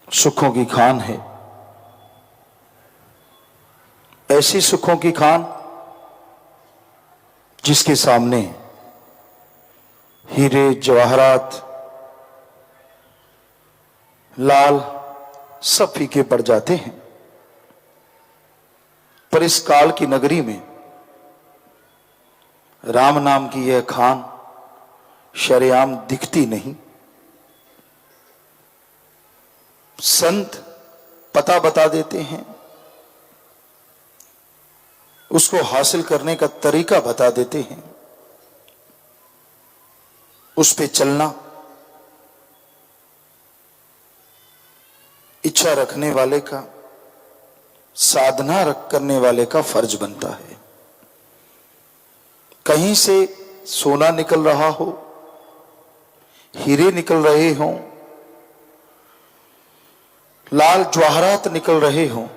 सुखों की खान है, ऐसी सुखों की खान जिसके सामने हीरे जवाहरात लाल सब फीके पड़ जाते हैं। पर इस काल की नगरी में राम नाम की यह खान शरेआम दिखती नहीं। संत पता बता देते हैं, उसको हासिल करने का तरीका बता देते हैं, उस पे चलना इच्छा रखने वाले का, साधना करने वाले का फर्ज बनता है। कहीं से सोना निकल रहा हो, हीरे निकल रहे हों, लाल जवाहरात निकल रहे हों,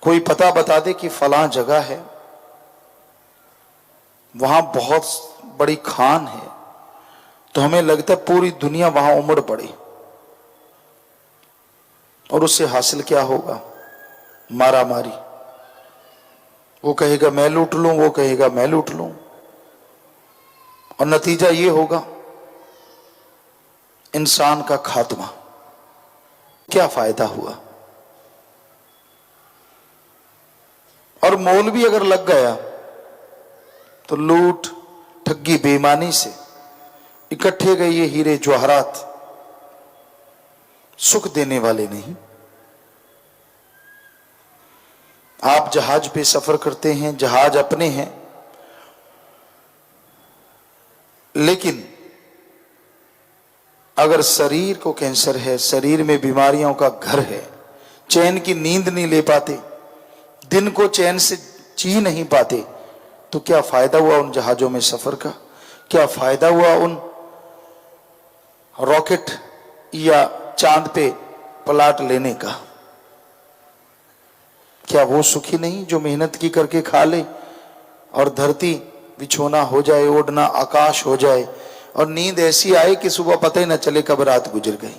कोई पता बता दे कि फलां जगह है, वहां बहुत बड़ी खान है, तो हमें लगता है पूरी दुनिया वहां उमड़ पड़ी। और उससे हासिल क्या होगा? मारा मारी। वो कहेगा मैं लूट लूं, वो कहेगा मैं लूट लूं, और नतीजा ये होगा इंसान का खात्मा। क्या फायदा हुआ? और मोल भी अगर लग गया तो लूट ठगी बेईमानी से इकट्ठे गए ये हीरे जवाहरात सुख देने वाले नहीं। आप जहाज पे सफर करते हैं, जहाज अपने हैं, लेकिन अगर शरीर को कैंसर है, शरीर में बीमारियों का घर है, चैन की नींद नहीं ले पाते, दिन को चैन से जी नहीं पाते, तो क्या फायदा हुआ उन जहाजों में सफर का? क्या फायदा हुआ उन रॉकेट या चांद पे प्लाट लेने का? क्या वो सुखी नहीं जो मेहनत की करके खा ले और धरती बिछोना हो जाए, ओढ़ना आकाश हो जाए, और नींद ऐसी आए कि सुबह पता ही न चले कब रात गुजर गई।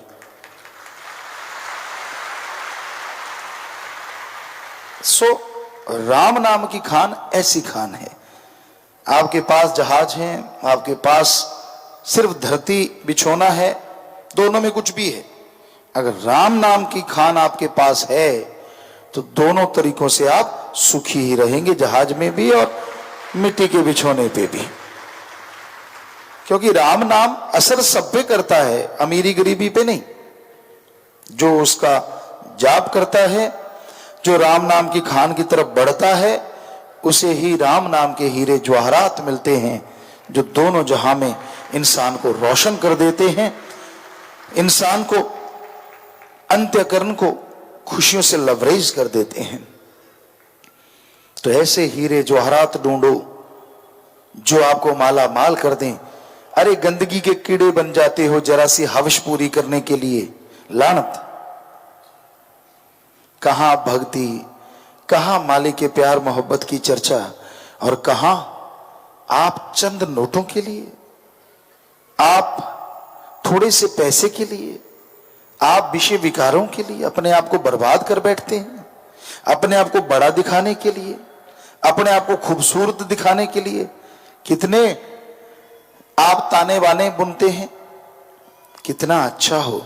सो राम नाम की खान ऐसी खान है। आपके पास जहाज है, आपके पास सिर्फ धरती बिछोना है, दोनों में कुछ भी है। अगर राम नाम की खान आपके पास है तो दोनों तरीकों से आप सुखी ही रहेंगे, जहाज में भी और मिट्टी के बिछोने पे भी। क्योंकि राम नाम असर सब पे करता है, अमीरी गरीबी पे नहीं। जो उसका जाप करता है, जो राम नाम की खान की तरफ बढ़ता है, उसे ही राम नाम के हीरे जवाहरात मिलते हैं, जो दोनों जहां में इंसान को रोशन कर देते हैं, इंसान को अंत्यकरण को खुशियों से लवरेज कर देते हैं। तो ऐसे हीरे जवाहरात ढूंढो जो आपको माला माल कर दें। अरे गंदगी के कीड़े बन जाते हो जरा सी हवश पूरी करने के लिए, लानत। कहां भक्ति, कहां मालिक के प्यार मोहब्बत की चर्चा, और कहां आप चंद नोटों के लिए, आप थोड़े से पैसे के लिए, आप विषय विकारों के लिए अपने आप को बर्बाद कर बैठते हैं। अपने आप को बड़ा दिखाने के लिए, अपने आप को खूबसूरत दिखाने के लिए कितने आप ताने बाने बुनते हैं। कितना अच्छा हो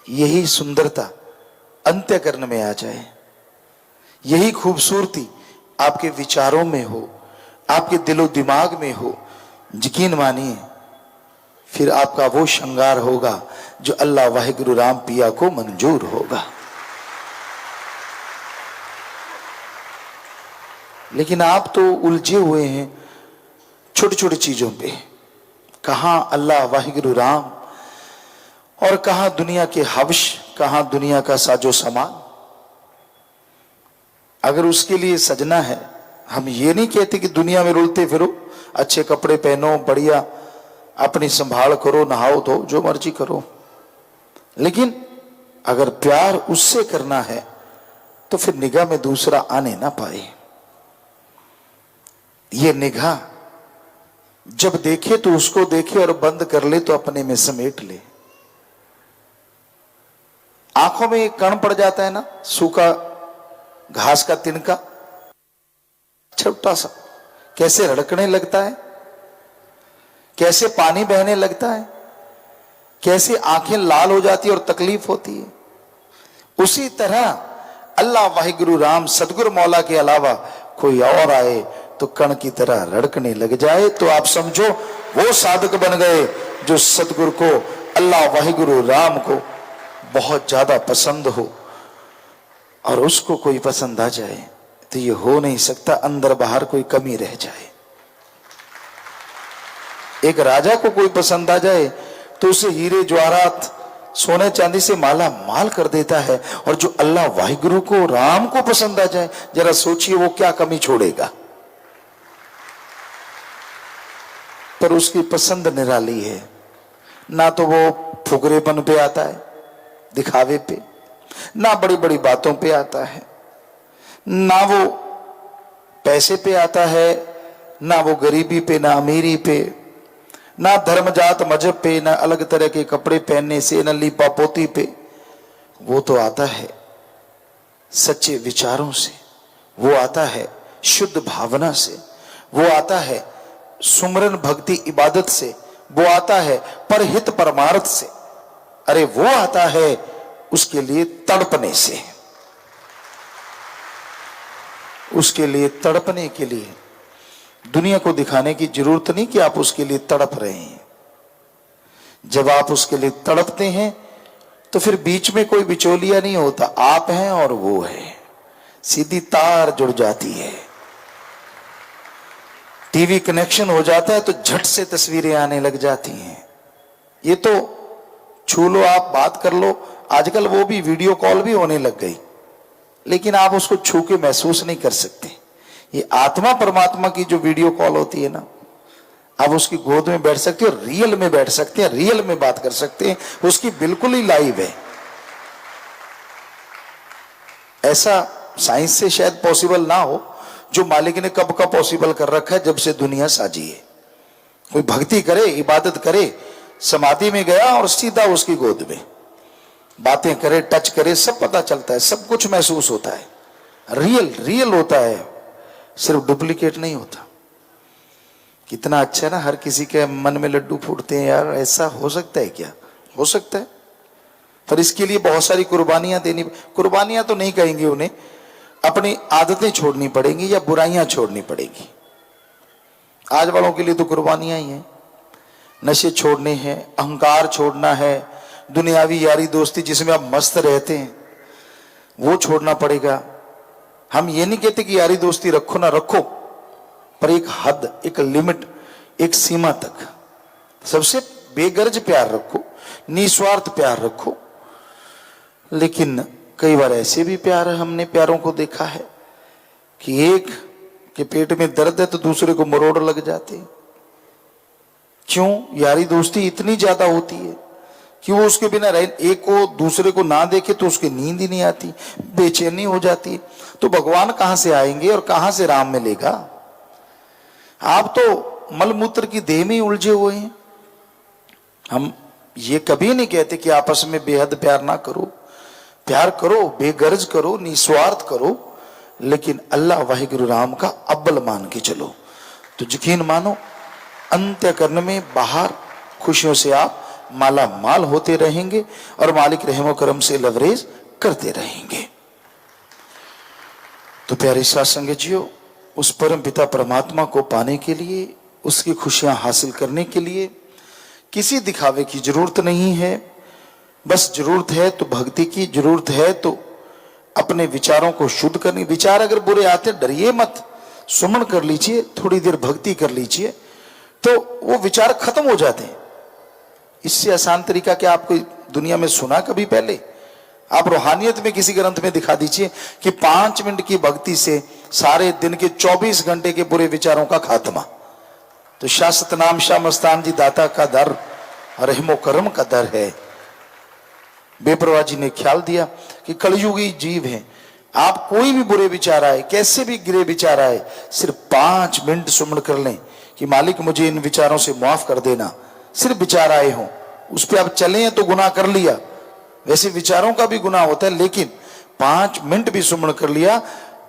यही सुंदरता अंत्यकरण में आ जाए, यही खूबसूरती आपके विचारों में हो, आपके दिलो दिमाग में हो। यकीन मानिए फिर आपका वो श्रृंगार होगा जो अल्लाह वाहिगुरु राम पिया को मंजूर होगा। लेकिन आप तो उलझे हुए हैं छोटी छोटी चीजों पे। कहां अल्लाह वाहिगुरु राम और कहां दुनिया के हवश, कहां दुनिया का साजो सामान। अगर उसके लिए सजना है, हम ये नहीं कहते कि दुनिया में रुलते फिरो, अच्छे कपड़े पहनो, बढ़िया अपनी संभाल करो, नहाओ धो, जो मर्जी करो, लेकिन अगर प्यार उससे करना है तो फिर निगाह में दूसरा आने ना पाए। ये निगाह जब देखे तो उसको देखे, और बंद कर ले तो अपने में समेट ले। आंखों में एक कण पड़ जाता है ना, सूखा घास का तिनका, छोटा सा, कैसे रड़कने लगता है, कैसे पानी बहने लगता है, कैसे आंखें लाल हो जाती है और तकलीफ होती है। उसी तरह अल्लाह वाहिगुरु राम सदगुरु मौला के अलावा कोई और आए तो कण की तरह रड़कने लग जाए, तो आप समझो वो साधक बन गए जो सदगुरु को, अल्लाह वाहिगुरु राम को बहुत ज्यादा पसंद हो। और उसको कोई पसंद आ जाए तो ये हो नहीं सकता अंदर बाहर कोई कमी रह जाए। एक राजा को कोई पसंद आ जाए तो उसे हीरे जवाहरात सोने चांदी से माला माल कर देता है, और जो अल्लाह वाहिगुरु को राम को पसंद आ जाए, जरा सोचिए वो क्या कमी छोड़ेगा। पर उसकी पसंद निराली है, ना तो वो फुकरेपन पे आता है, दिखावे पे, ना बड़ी बड़ी बातों पे आता है, ना वो पैसे पे आता है, ना वो गरीबी पे, ना अमीरी पे, ना धर्म जात मजहब पे, ना अलग तरह के कपड़े पहनने से, ना लीपा पोती पे। वो तो आता है सच्चे विचारों से, वो आता है शुद्ध भावना से, वो आता है सुमरन भक्ति इबादत से, वो आता है परहित परमार्थ से, अरे वो आता है उसके लिए तड़पने से, उसके लिए तड़पने के लिए। दुनिया को दिखाने की जरूरत नहीं कि आप उसके लिए तड़प रहे हैं। जब आप उसके लिए तड़पते हैं तो फिर बीच में कोई बिचौलिया नहीं होता, आप हैं और वो है, सीधी तार जुड़ जाती है, टीवी कनेक्शन हो जाता है तो झट से तस्वीरें आने लग जाती हैं। ये तो छू लो, आप बात कर लो, आजकल वो भी वीडियो कॉल भी होने लग गई, लेकिन आप उसको छू के महसूस नहीं कर सकते। ये आत्मा परमात्मा की जो वीडियो कॉल होती है ना, आप उसकी गोद में बैठ सकते हो, रियल में बैठ सकते हैं, रियल में बात कर सकते हैं, उसकी बिल्कुल ही लाइव है। ऐसा साइंस से शायद पॉसिबल ना हो जो मालिक ने कब का पॉसिबल कर रखा है, जब से दुनिया साजी है। कोई भक्ति करे, इबादत करे, समाधि में गया और सीधा उसकी गोद में बातें करे, टच करे, सब पता चलता है, सब कुछ महसूस होता है, रियल रियल होता है, सिर्फ डुप्लीकेट नहीं होता। कितना अच्छा है ना, हर किसी के मन में लड्डू फूटते हैं, यार ऐसा हो सकता है क्या? हो सकता है, पर इसके लिए बहुत सारी कुर्बानियां देनी, कुर्बानियां तो नहीं कहेंगे उन्हें, अपनी आदतें छोड़नी पड़ेंगी या बुराइयां छोड़नी पड़ेगी। आज वालों के लिए तो कुर्बानियां ही हैं, नशे छोड़ने हैं, अहंकार छोड़ना है, दुनियावी यारी दोस्ती जिसमें आप मस्त रहते हैं वो छोड़ना पड़ेगा। हम ये नहीं कहते कि यारी दोस्ती रखो ना रखो, पर एक हद, एक लिमिट, एक सीमा तक सबसे बेगर्ज प्यार रखो, निस्वार्थ प्यार रखो। लेकिन कई बार ऐसे भी प्यार है, हमने प्यारों को देखा है कि एक के पेट में दर्द है तो दूसरे को मरोड़ लग जाते हैं। क्यों? यारी दोस्ती इतनी ज्यादा होती है कि वो उसके बिना रह, एक को दूसरे को ना देखे तो उसकी नींद ही नहीं आती, बेचैनी हो जाती है। तो भगवान कहां से आएंगे और कहां से राम मिलेगा? आप तो मलमूत्र की देह में ही उलझे हुए हैं। हम ये कभी नहीं कहते कि आपस में बेहद प्यार ना करो, प्यार करो, बेगर्ज करो, निस्वार्थ करो, लेकिन अल्लाह वाहिगुरु राम का अव्वल मान के चलो। तो यकीन मानो अंत्यकरण में बाहर खुशियों से आप माला माल होते रहेंगे और मालिक रहमो करम से लवरेज करते रहेंगे। तो प्यारे साथ संगतियों, उस परम पिता परमात्मा को पाने के लिए, उसकी खुशियां हासिल करने के लिए किसी दिखावे की जरूरत नहीं है। बस जरूरत है तो भक्ति की, जरूरत है तो अपने विचारों को शुद्ध करनी। विचार अगर बुरे आते डरिए मत, सुमन कर लीजिए, थोड़ी देर भक्ति कर लीजिए तो वो विचार खत्म हो जाते हैं। इससे आसान तरीका क्या आपको दुनिया में सुना कभी पहले? आप रूहानियत में किसी ग्रंथ में दिखा दीजिए कि 5 मिनट की भक्ति से सारे दिन के 24 घंटे के बुरे विचारों का खात्मा। तो शाश्वत नाम शाह मस्तान जी दाता का दर, रहमो करम का दर है। बेपरवाह जी ने ख्याल दिया कि कलयुगी जीव है, आप कोई भी बुरे विचार आए, कैसे भी गिरे विचार आए, सिर्फ 5 मिनट सुमन कर लें कि मालिक मुझे इन विचारों से माफ कर देना। सिर्फ विचार आए हों, उस पर आप चले हैं तो गुनाह कर लिया, वैसे विचारों का भी गुनाह होता है, लेकिन 5 मिनट भी सुमरण कर लिया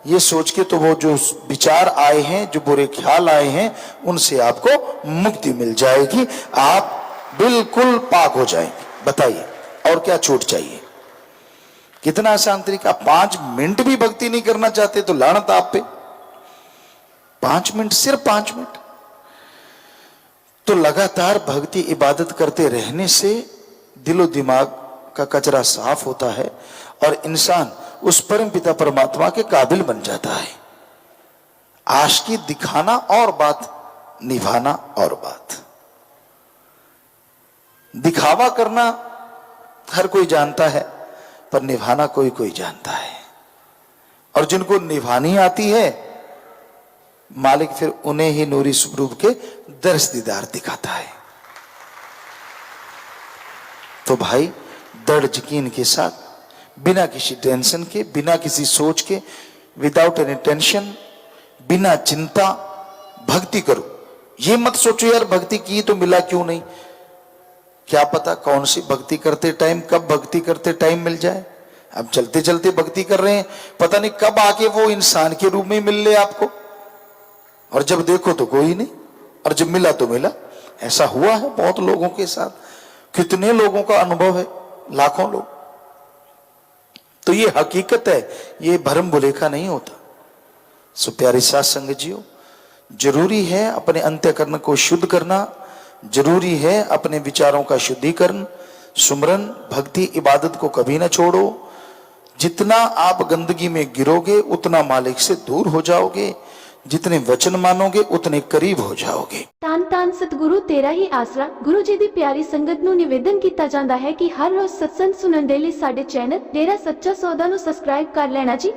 ये सोच के, तो वो जो विचार आए हैं, जो बुरे ख्याल आए हैं, उनसे आपको मुक्ति मिल जाएगी, आप बिल्कुल पाक हो जाएंगे। बताइए और क्या छूट चाहिए? कितना आसान तरीका। 5 मिनट भी भक्ति नहीं करना चाहते तो लानत आप पे। 5 मिनट, सिर्फ 5 मिनट। तो लगातार भक्ति इबादत करते रहने से दिलो दिमाग का कचरा साफ होता है और इंसान उस परम पिता परमात्मा के काबिल बन जाता है। आशिकी दिखाना और बात, निभाना और बात। दिखावा करना हर कोई जानता है, पर निभाना कोई कोई जानता है। और जिनको निभानी आती है, मालिक फिर उन्हें ही नूरी स्वरूप के दर्श दीदार दिखाता है। तो भाई दृढ़ यकीन के साथ, बिना किसी टेंशन के, बिना किसी सोच के, विदाउट एनी टेंशन, बिना चिंता भक्ति करो। ये मत सोचो यार भक्ति की तो मिला क्यों नहीं। क्या पता कौन सी भक्ति करते टाइम, कब भक्ति करते टाइम मिल जाए। अब चलते चलते भक्ति कर रहे हैं, पता नहीं कब आके वो इंसान के रूप में मिल ले आपको, और जब देखो तो कोई नहीं, और जब मिला तो मिला। ऐसा हुआ है बहुत लोगों के साथ, कितने लोगों का अनुभव है, लाखों लोग। तो ये हकीकत है, ये भरम भुलेखा नहीं होता। सो प्यारे साथ संगत जियो, जरूरी है अपने अंतःकरण को शुद्ध करना, जरूरी है अपने विचारों का शुद्धिकरण। सुमरन भक्ति इबादत को कभी ना छोड़ो। जितना आप गंदगी में गिरोगे उतना मालिक से दूर हो जाओगे, जितने वचन मानोगे उतने करीब हो जाओगे। ਧੰਨ ਧੰਨ ਸਤਿਗੁਰੂ ਤੇਰਾ ਹੀ ਆਸਰਾ। ਗੁਰੂ ਜੀ ਦੀ ਪਿਆਰੀ ਸੰਗਤ ਨੂੰ ਨਿਵੇਦਨ ਕੀਤਾ ਜਾਂਦਾ ਹੈ ਕਿ ਹਰ ਰੋਜ਼ ਸਤਸੰਗ ਸੁਣਨ ਦੇ ਲਈ ਸਾਡੇ ਚੈਨਲ ਡੇਰਾ ਸੱਚਾ ਸੌਦਾ ਨੂੰ ਸਬਸਕ੍ਰਾਈਬ ਕਰ ਲੈਣਾ ਜੀ।